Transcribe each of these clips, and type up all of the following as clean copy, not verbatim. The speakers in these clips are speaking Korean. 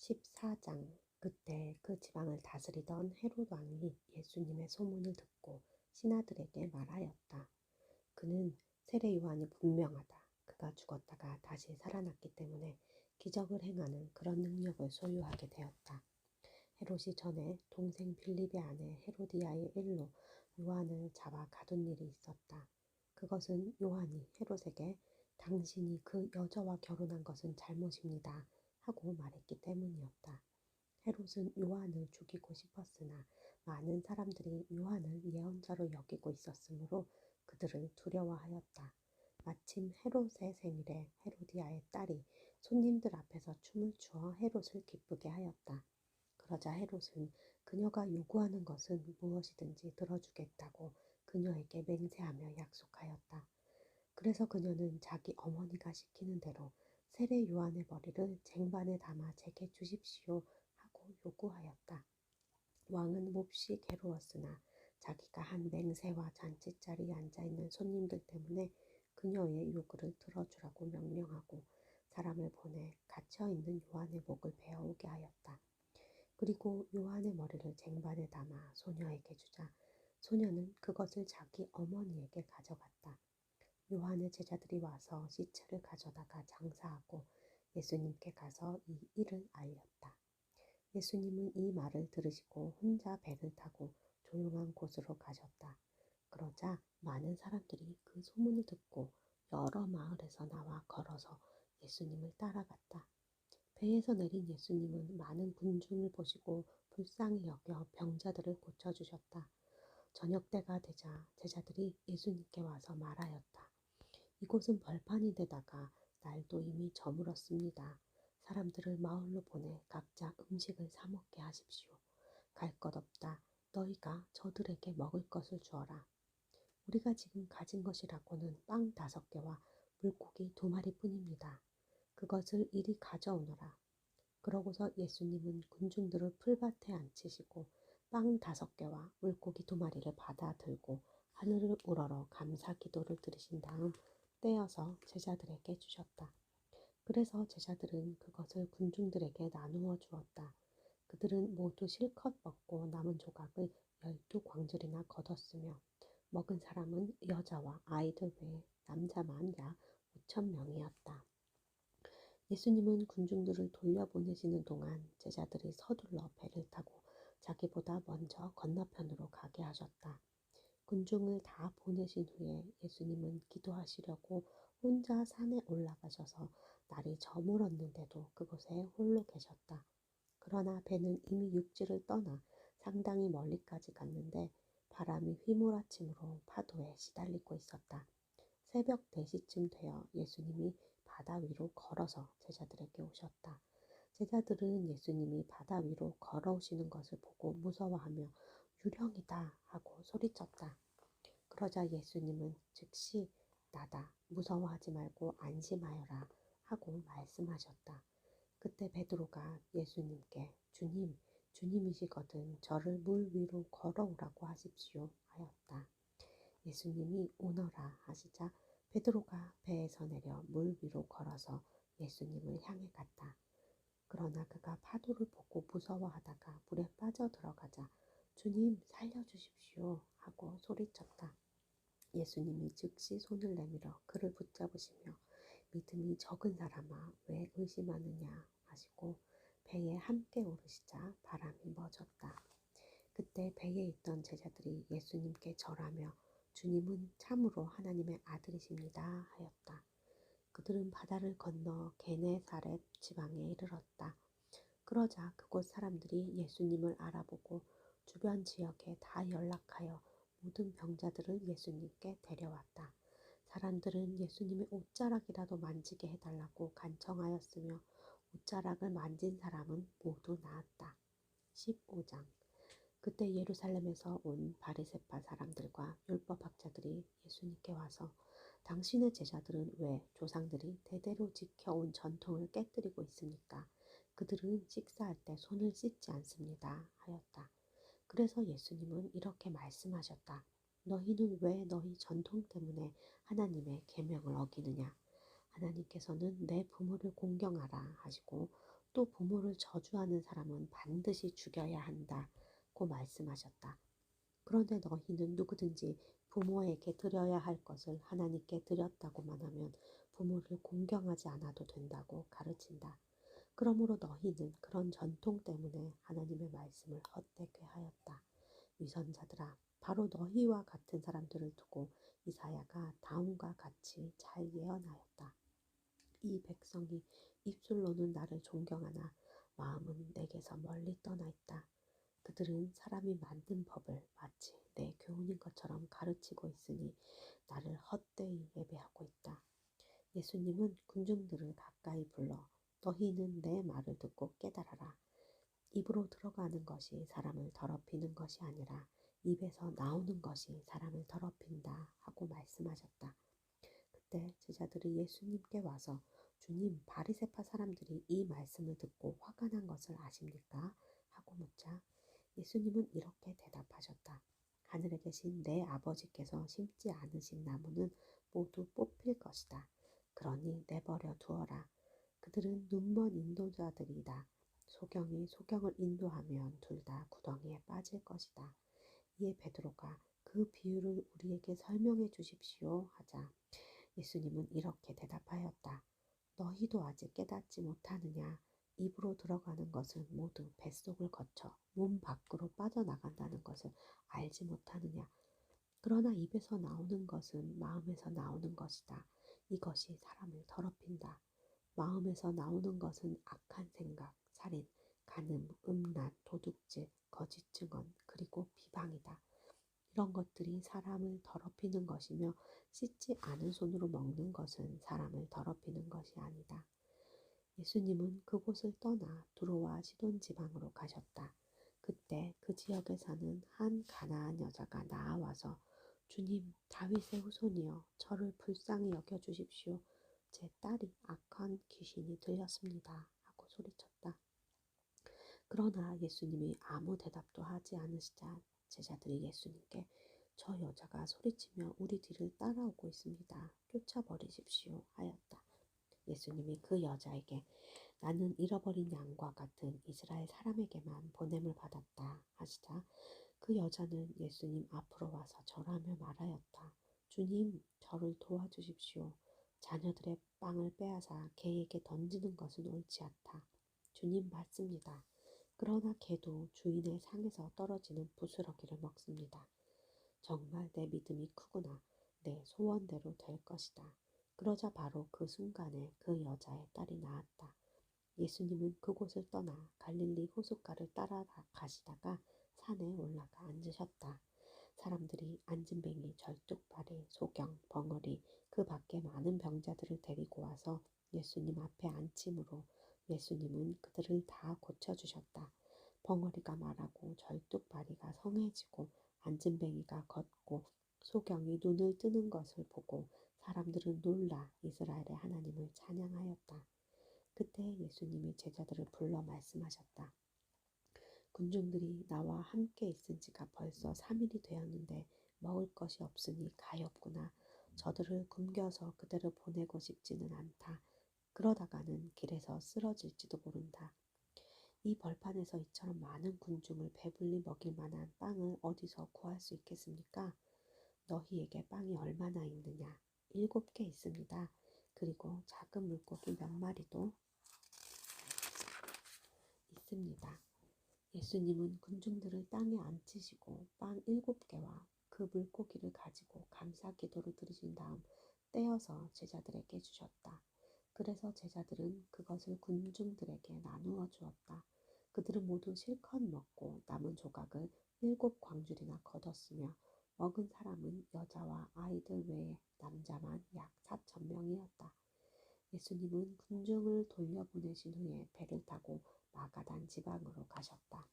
14장. 그때 그 지방을 다스리던 헤롯 왕이 예수님의 소문을 듣고 신하들에게 말하였다. 그는 세례 요한이 분명하다. 그가 죽었다가 다시 살아났기 때문에 기적을 행하는 그런 능력을 소유하게 되었다. 헤롯이 전에 동생 빌립의 아내 헤로디아의 일로 요한을 잡아 가둔 일이 있었다. 그것은 요한이 헤롯에게 당신이 그 여자와 결혼한 것은 잘못입니다 하고 말했기 때문이었다. 헤롯은 요한을 죽이고 싶었으나 많은 사람들이 요한을 예언자로 여기고 있었으므로 그들을 두려워하였다. 마침 헤롯의 생일에 헤로디아의 딸이 손님들 앞에서 춤을 추어 헤롯을 기쁘게 하였다. 그러자 헤롯은 그녀가 요구하는 것은 무엇이든지 들어주겠다고 그녀에게 맹세하며 약속하였다. 그래서 그녀는 자기 어머니가 시키는 대로 세례 요한의 머리를 쟁반에 담아 제게 주십시오 하고 요구하였다. 왕은 몹시 괴로웠으나 자기가 한 맹세와 잔치자리에 앉아있는 손님들 때문에 그녀의 요구를 들어주라고 명령하고 사람을 보내 갇혀있는 요한의 목을 베어오게 하였다. 그리고 요한의 머리를 쟁반에 담아 소녀에게 주자 소녀는 그것을 자기 어머니에게 가져갔다. 요한의 제자들이 와서 시체를 가져다가 장사하고 예수님께 가서 이 일을 알렸다. 예수님은 이 말을 들으시고 혼자 배를 타고 조용한 곳으로 가셨다. 그러자 많은 사람들이 그 소문을 듣고 여러 마을에서 나와 걸어서 예수님을 따라갔다. 배에서 내린 예수님은 많은 군중을 보시고 불쌍히 여겨 병자들을 고쳐주셨다. 저녁 때가 되자 제자들이 예수님께 와서 말하였다. 이곳은 벌판이 되다가 날도 이미 저물었습니다. 사람들을 마을로 보내 각자 음식을 사 먹게 하십시오. 갈 것 없다. 너희가 저들에게 먹을 것을 주어라. 우리가 지금 가진 것이라고는 빵 5개와 물고기 2마리뿐입니다. 그것을 이리 가져오너라. 그러고서 예수님은 군중들을 풀밭에 앉히시고 빵 5개와 물고기 2마리를 받아 들고 하늘을 우러러 감사 기도를 드리신 다음 떼어서 제자들에게 주셨다. 그래서 제자들은 그것을 군중들에게 나누어 주었다. 그들은 모두 실컷 먹고 남은 조각을 12광줄이나 거뒀으며 먹은 사람은 여자와 아이들 외에 남자만 약 5,000명이었다. 예수님은 군중들을 돌려보내시는 동안 제자들이 서둘러 배를 타고 자기보다 먼저 건너편으로 가게 하셨다. 군중을 다 보내신 후에 예수님은 기도하시려고 혼자 산에 올라가셔서 날이 저물었는데도 그곳에 홀로 계셨다. 그러나 배는 이미 육지를 떠나 상당히 멀리까지 갔는데 바람이 휘몰아치므로 파도에 시달리고 있었다. 새벽 4시쯤 되어 예수님이 바다 위로 걸어서 제자들에게 오셨다. 제자들은 예수님이 바다 위로 걸어오시는 것을 보고 무서워하며 유령이다 하고 소리쳤다. 그러자 예수님은 즉시 나다 무서워하지 말고 안심하여라 하고 말씀하셨다. 그때 베드로가 예수님께 주님, 주님이시거든 저를 물 위로 걸어오라고 하십시오 하였다. 예수님이 오너라 하시자 베드로가 배에서 내려 물 위로 걸어서 예수님을 향해 갔다. 그러나 그가 파도를 보고 무서워하다가 물에 빠져 들어가자 주님 살려주십시오 하고 소리쳤다. 예수님이 즉시 손을 내밀어 그를 붙잡으시며 믿음이 적은 사람아 왜 의심하느냐 하시고 배에 함께 오르시자 바람이 멎었다. 그때 배에 있던 제자들이 예수님께 절하며 주님은 참으로 하나님의 아들이십니다 하였다. 그들은 바다를 건너 게네사렛 지방에 이르렀다. 그러자 그곳 사람들이 예수님을 알아보고 주변 지역에 다 연락하여 모든 병자들을 예수님께 데려왔다. 사람들은 예수님의 옷자락이라도 만지게 해달라고 간청하였으며 옷자락을 만진 사람은 모두 나았다. 15장. 그때 예루살렘에서 온 바리새파 사람들과 율법학자들이 예수님께 와서 당신의 제자들은 왜 조상들이 대대로 지켜온 전통을 깨뜨리고 있습니까? 그들은 식사할 때 손을 씻지 않습니다 하였다. 그래서 예수님은 이렇게 말씀하셨다. 너희는 왜 너희 전통 때문에 하나님의 계명을 어기느냐? 하나님께서는 내 부모를 공경하라 하시고 또 부모를 저주하는 사람은 반드시 죽여야 한다고 말씀하셨다. 그런데 너희는 누구든지 부모에게 드려야 할 것을 하나님께 드렸다고만 하면 부모를 공경하지 않아도 된다고 가르친다. 그러므로 너희는 그런 전통 때문에 하나님의 말씀을 헛되게 하였다. 위선자들아, 바로 너희와 같은 사람들을 두고 이사야가 다음과 같이 잘 예언하였다. 이 백성이 입술로는 나를 존경하나 마음은 내게서 멀리 떠나 있다. 그들은 사람이 만든 법을 마치 내 교훈인 것처럼 가르치고 있으니 나를 헛되이 예배하고 있다. 예수님은 군중들을 가까이 불러 너희는 내 말을 듣고 깨달아라. 입으로 들어가는 것이 사람을 더럽히는 것이 아니라 입에서 나오는 것이 사람을 더럽힌다 하고 말씀하셨다. 그때 제자들이 예수님께 와서 주님, 바리새파 사람들이 이 말씀을 듣고 화가 난 것을 아십니까? 하고 묻자 예수님은 이렇게 대답하셨다. 하늘에 계신 내 아버지께서 심지 않으신 나무는 모두 뽑힐 것이다. 그러니 내버려 두어라. 그들은 눈먼 인도자들이다. 소경이 소경을 인도하면 둘 다 구덩이에 빠질 것이다. 이에 베드로가 그 비유를 우리에게 설명해 주십시오 하자 예수님은 이렇게 대답하였다. 너희도 아직 깨닫지 못하느냐? 입으로 들어가는 것은 모두 뱃속을 거쳐 몸 밖으로 빠져나간다는 것을 알지 못하느냐? 그러나 입에서 나오는 것은 마음에서 나오는 것이다. 이것이 사람을 더럽힌다. 마음에서 나오는 것은 악한 생각, 살인, 간음, 음란, 도둑질, 거짓 증언, 그리고 비방이다. 이런 것들이 사람을 더럽히는 것이며 씻지 않은 손으로 먹는 것은 사람을 더럽히는 것이 아니다. 예수님은 그곳을 떠나 두로와 시돈 지방으로 가셨다. 그때 그 지역에 사는 한 가나안 여자가 나아와서 주님, 다윗의 후손이여 저를 불쌍히 여겨주십시오. 제 딸이 악한 귀신이 들렸습니다. 하고 소리쳤다. 그러나 예수님이 아무 대답도 하지 않으시자 제자들이 예수님께 저 여자가 소리치며 우리 뒤를 따라오고 있습니다. 쫓아버리십시오 하였다. 예수님이 그 여자에게 나는 잃어버린 양과 같은 이스라엘 사람에게만 보냄을 받았다 하시자 그 여자는 예수님 앞으로 와서 절하며 말하였다. 주님, 저를 도와주십시오. 자녀들의 빵을 빼앗아 개에게 던지는 것은 옳지 않다. 주님 맞습니다. 그러나 개도 주인의 상에서 떨어지는 부스러기를 먹습니다. 정말 내 믿음이 크구나. 내 소원대로 될 것이다. 그러자 바로 그 순간에 그 여자의 딸이 나았다. 예수님은 그곳을 떠나 갈릴리 호숫가를 따라 가시다가 산에 올라가 앉으셨다. 사람들이 안진뱅이, 절뚝발이, 소경, 벙어리, 그 밖에 많은 병자들을 데리고 와서 예수님 앞에 앉힘으로 예수님은 그들을 다 고쳐주셨다. 벙어리가 말하고 절뚝발이가 성해지고 안진뱅이가 걷고 소경이 눈을 뜨는 것을 보고 사람들은 놀라 이스라엘의 하나님을 찬양하였다. 그때 예수님이 제자들을 불러 말씀하셨다. 군중들이 나와 함께 있은 지가 벌써 3일이 되었는데 먹을 것이 없으니 가엾구나. 저들을 굶겨서 그대로 보내고 싶지는 않다. 그러다가는 길에서 쓰러질지도 모른다. 이 벌판에서 이처럼 많은 군중을 배불리 먹일 만한 빵을 어디서 구할 수 있겠습니까? 너희에게 빵이 얼마나 있느냐? 7개 있습니다. 그리고 작은 물고기 몇 마리도 있습니다. 예수님은 군중들을 땅에 앉히시고 빵 7개와 그 물고기를 가지고 감사 기도를 드리신 다음 떼어서 제자들에게 주셨다. 그래서 제자들은 그것을 군중들에게 나누어 주었다. 그들은 모두 실컷 먹고 남은 조각을 7광줄이나 거뒀으며 먹은 사람은 여자와 아이들 외에 남자만 약 4,000명이었다. 예수님은 군중을 돌려보내신 후에 배를 타고 마가단 지방으로 가셨다.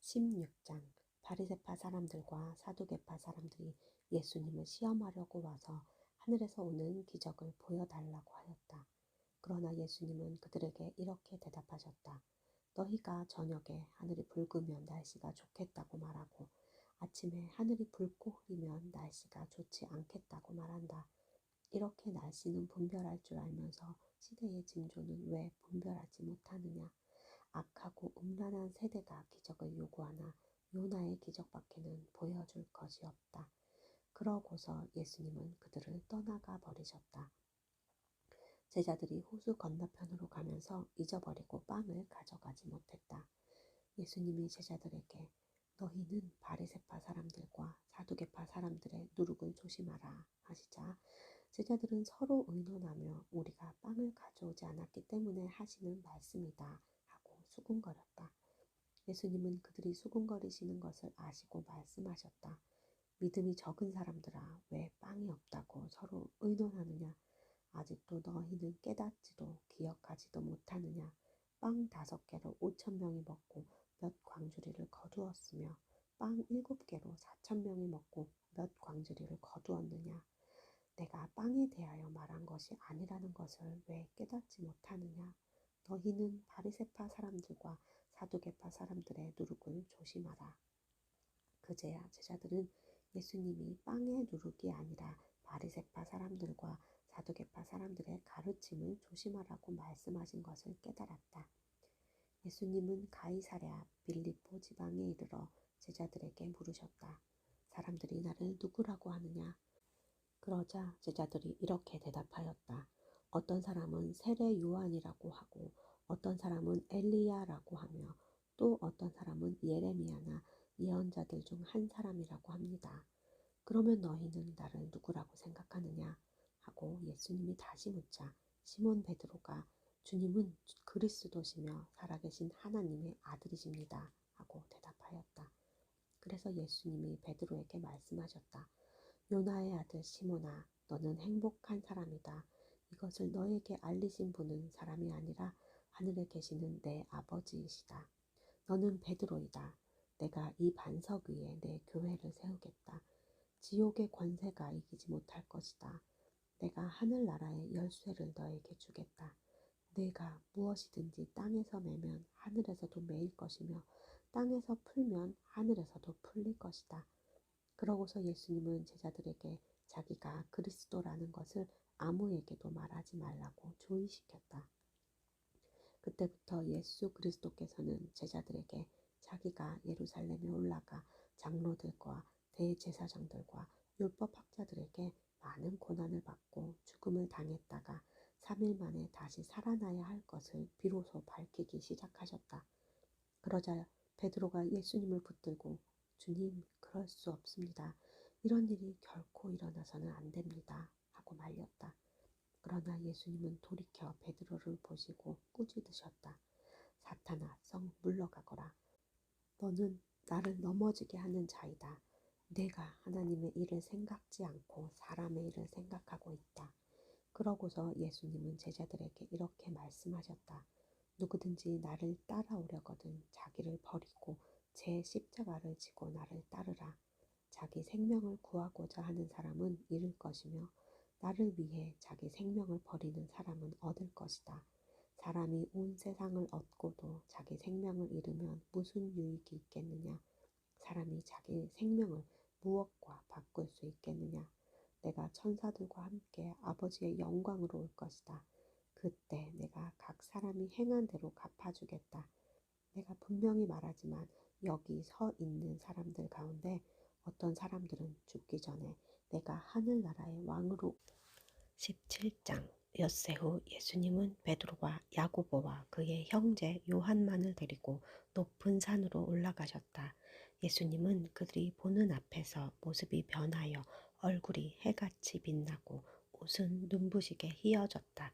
16장 바리새파 사람들과 사두개파 사람들이 예수님을 시험하려고 와서 하늘에서 오는 기적을 보여달라고 하였다. 그러나 예수님은 그들에게 이렇게 대답하셨다. 너희가 저녁에 하늘이 붉으면 날씨가 좋겠다고 말하고 아침에 하늘이 붉고 흐리면 날씨가 좋지 않겠다고 말한다. 이렇게 날씨는 분별할 줄 알면서 시대의 징조는 왜 분별하지 못하느냐? 악하고 음란한 세대가 기적을 요구하나 요나의 기적밖에는 보여줄 것이 없다. 그러고서 예수님은 그들을 떠나가 버리셨다. 제자들이 호수 건너편으로 가면서 잊어버리고 빵을 가져가지 못했다. 예수님이 제자들에게 너희는 바리새파 사람들과 사두개파 사람들의 누룩을 조심하라 하시자 제자들은 서로 의논하며 우리가 빵을 가져오지 않았기 때문에 하시는 말씀이다 하고 수군거렸다. 예수님은 그들이 수군거리시는 것을 아시고 말씀하셨다. 믿음이 적은 사람들아, 왜 빵이 없다고 서로 의논하느냐? 아직도 너희는 깨닫지도 기억하지도 못하느냐? 빵 5개로 5,000명이 먹고 몇 광주리를 거두었으며 빵 7개로 4,000명이 먹고 몇 광주리를 거두었느냐? 내가 빵에 대하여 말한 것이 아니라는 것을 왜 깨닫지 못하느냐? 너희는 바리새파 사람들과 사두개파 사람들의 누룩을 조심하라. 그제야 제자들은 예수님이 빵의 누룩이 아니라 바리새파 사람들과 사두개파 사람들의 가르침을 조심하라고 말씀하신 것을 깨달았다. 예수님은 가이사랴 빌립보 지방에 이르러 제자들에게 물으셨다. 사람들이 나를 누구라고 하느냐? 그러자 제자들이 이렇게 대답하였다. 어떤 사람은 세례 요한이라고 하고 어떤 사람은 엘리야라고 하며 또 어떤 사람은 예레미야나 예언자들 중 한 사람이라고 합니다. 그러면 너희는 나를 누구라고 생각하느냐? 하고 예수님이 다시 묻자 시몬 베드로가 주님은 그리스도시며 살아계신 하나님의 아들이십니다. 하고 대답하였다. 그래서 예수님이 베드로에게 말씀하셨다. 요나의 아들 시몬아, 너는 행복한 사람이다. 이것을 너에게 알리신 분은 사람이 아니라 하늘에 계시는 내 아버지이시다. 너는 베드로이다. 내가 이 반석 위에 내 교회를 세우겠다. 지옥의 권세가 이기지 못할 것이다. 내가 하늘나라의 열쇠를 너에게 주겠다. 내가 무엇이든지 땅에서 매면 하늘에서도 매일 것이며 땅에서 풀면 하늘에서도 풀릴 것이다. 그러고서 예수님은 제자들에게 자기가 그리스도라는 것을 아무에게도 말하지 말라고 조의시켰다. 그때부터 예수 그리스도께서는 제자들에게 자기가 예루살렘에 올라가 장로들과 대제사장들과 율법학자들에게 많은 고난을 받고 죽음을 당했다가 3일 만에 다시 살아나야 할 것을 비로소 밝히기 시작하셨다. 그러자 베드로가 예수님을 붙들고 주님, 그럴 수 없습니다. 이런 일이 결코 일어나서는 안 됩니다. 하고 말렸다. 그러나 예수님은 돌이켜 베드로를 보시고 꾸짖으셨다. 사탄아, 썩 물러가거라. 너는 나를 넘어지게 하는 자이다. 내가 하나님의 일을 생각지 않고 사람의 일을 생각하고 있다. 그러고서 예수님은 제자들에게 이렇게 말씀하셨다. 누구든지 나를 따라오려거든 자기를 버리고 제 십자가를 지고 나를 따르라. 자기 생명을 구하고자 하는 사람은 잃을 것이며 나를 위해 자기 생명을 버리는 사람은 얻을 것이다. 사람이 온 세상을 얻고도 자기 생명을 잃으면 무슨 유익이 있겠느냐? 사람이 자기 생명을 무엇과 바꿀 수 있겠느냐? 내가 천사들과 함께 아버지의 영광으로 올 것이다. 그때 내가 각 사람이 행한 대로 갚아주겠다. 내가 분명히 말하지만 여기 서 있는 사람들 가운데 어떤 사람들은 죽기 전에 내가 하늘나라의 왕으로 17장 엿새 후 예수님은 베드로와 야고보와 그의 형제 요한만을 데리고 높은 산으로 올라가셨다. 예수님은 그들이 보는 앞에서 모습이 변하여 얼굴이 해같이 빛나고 옷은 눈부시게 휘어졌다.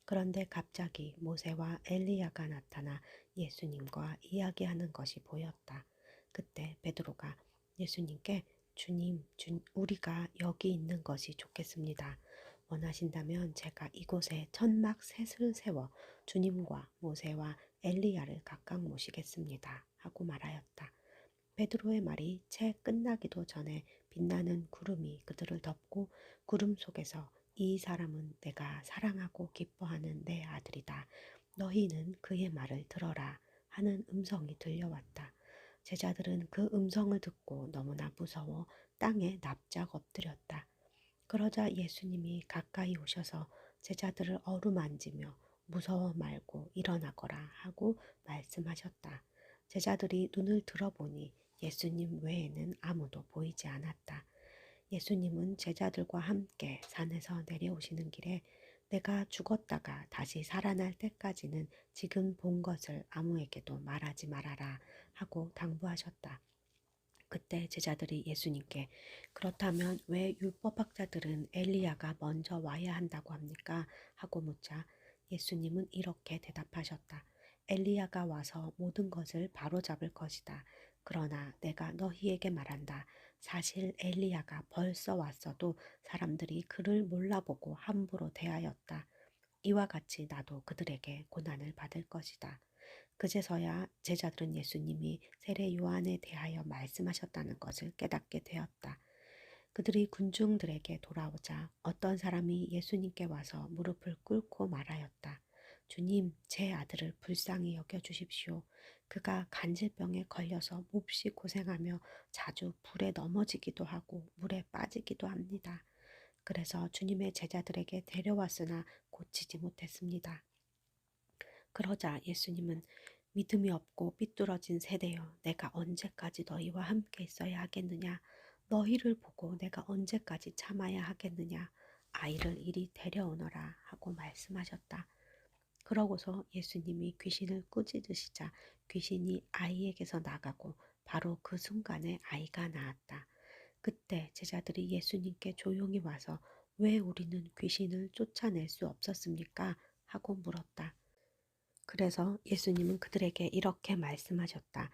그런데 갑자기 모세와 엘리야가 나타나 예수님과 이야기하는 것이 보였다. 그때 베드로가 예수님께 주님, 우리가 여기 있는 것이 좋겠습니다. 원하신다면 제가 이곳에 천막 셋을 세워 주님과 모세와 엘리야를 각각 모시겠습니다. 하고 말하였다. 베드로의 말이 채 끝나기도 전에 빛나는 구름이 그들을 덮고 구름 속에서 이 사람은 내가 사랑하고 기뻐하는 내 아들이다. 너희는 그의 말을 들어라 하는 음성이 들려왔다. 제자들은 그 음성을 듣고 너무나 무서워 땅에 납작 엎드렸다. 그러자 예수님이 가까이 오셔서 제자들을 어루만지며 무서워 말고 일어나거라 하고 말씀하셨다. 제자들이 눈을 들어보니 예수님 외에는 아무도 보이지 않았다. 예수님은 제자들과 함께 산에서 내려오시는 길에 내가 죽었다가 다시 살아날 때까지는 지금 본 것을 아무에게도 말하지 말아라 하고 당부하셨다. 그때 제자들이 예수님께 그렇다면 왜 율법학자들은 엘리야가 먼저 와야 한다고 합니까? 하고 묻자 예수님은 이렇게 대답하셨다. 엘리야가 와서 모든 것을 바로잡을 것이다. 그러나 내가 너희에게 말한다. 사실 엘리야가 벌써 왔어도 사람들이 그를 몰라보고 함부로 대하였다. 이와 같이 나도 그들에게 고난을 받을 것이다. 그제서야 제자들은 예수님이 세례 요한에 대하여 말씀하셨다는 것을 깨닫게 되었다. 그들이 군중들에게 돌아오자 어떤 사람이 예수님께 와서 무릎을 꿇고 말하였다. 주님, 제 아들을 불쌍히 여겨주십시오. 그가 간질병에 걸려서 몹시 고생하며 자주 불에 넘어지기도 하고 물에 빠지기도 합니다. 그래서 주님의 제자들에게 데려왔으나 고치지 못했습니다. 그러자 예수님은 믿음이 없고 삐뚤어진 세대여 내가 언제까지 너희와 함께 있어야 하겠느냐 너희를 보고 내가 언제까지 참아야 하겠느냐 아이를 이리 데려오너라 하고 말씀하셨다. 그러고서 예수님이 귀신을 꾸짖으시자 귀신이 아이에게서 나가고 바로 그 순간에 아이가 나았다. 그때 제자들이 예수님께 조용히 와서 왜 우리는 귀신을 쫓아낼 수 없었습니까? 하고 물었다. 그래서 예수님은 그들에게 이렇게 말씀하셨다.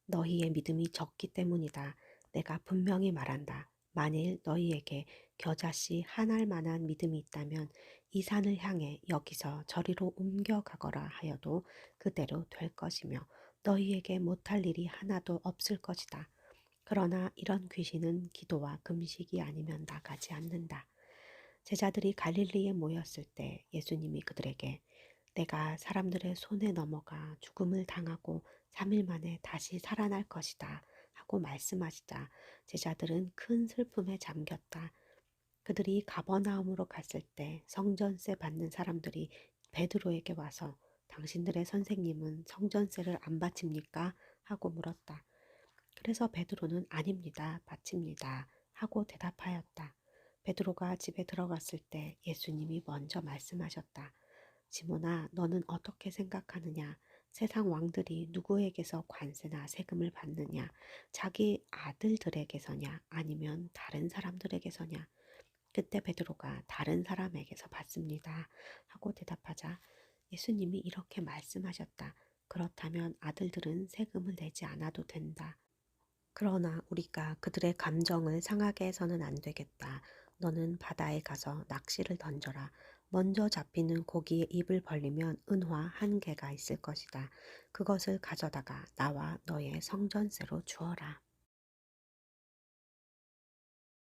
너희의 믿음이 적기 때문이다. 내가 분명히 말한다. 만일 너희에게 겨자씨 한 알만한 믿음이 있다면 이 산을 향해 여기서 저리로 옮겨가거라 하여도 그대로 될 것이며 너희에게 못할 일이 하나도 없을 것이다. 그러나 이런 귀신은 기도와 금식이 아니면 나가지 않는다. 제자들이 갈릴리에 모였을 때 예수님이 그들에게 내가 사람들의 손에 넘어가 죽음을 당하고 3일 만에 다시 살아날 것이다 하고 말씀하시자 제자들은 큰 슬픔에 잠겼다. 그들이 가버나움으로 갔을 때 성전세 받는 사람들이 베드로에게 와서 당신들의 선생님은 성전세를 안 바칩니까? 하고 물었다. 그래서 베드로는 아닙니다. 바칩니다. 하고 대답하였다. 베드로가 집에 들어갔을 때 예수님이 먼저 말씀하셨다. 시몬아, 너는 어떻게 생각하느냐? 세상 왕들이 누구에게서 관세나 세금을 받느냐? 자기 아들들에게서냐? 아니면 다른 사람들에게서냐? 그때 베드로가 다른 사람에게서 받습니다. 하고 대답하자 예수님이 이렇게 말씀하셨다. 그렇다면 아들들은 세금을 내지 않아도 된다. 그러나 우리가 그들의 감정을 상하게 해서는 안 되겠다. 너는 바다에 가서 낚시를 던져라. 먼저 잡히는 고기의 입을 벌리면 은화 한 개가 있을 것이다. 그것을 가져다가 나와 너의 성전세로 주어라.